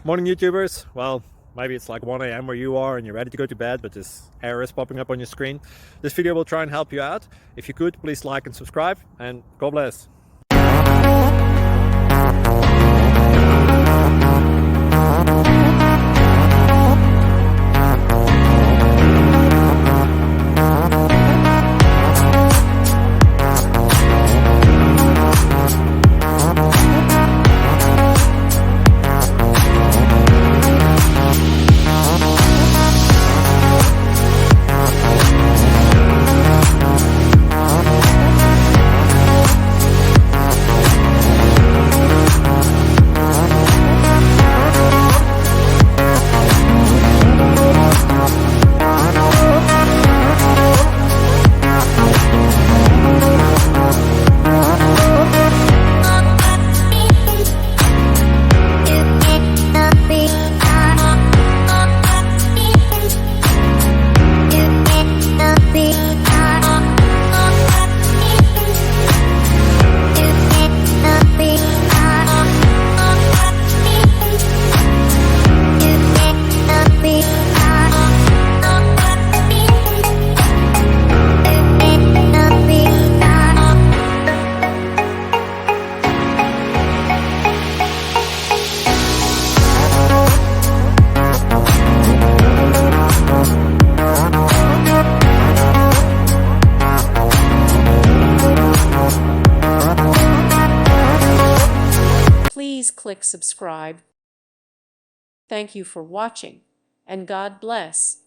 Morning YouTubers. Well, maybe it's like 1 a.m. where you are and you're ready to go to bed, but this error is popping up on your screen. This video will try and help you out. If you could, please like and subscribe, and God bless. Please click subscribe. Thank you for watching, and God bless.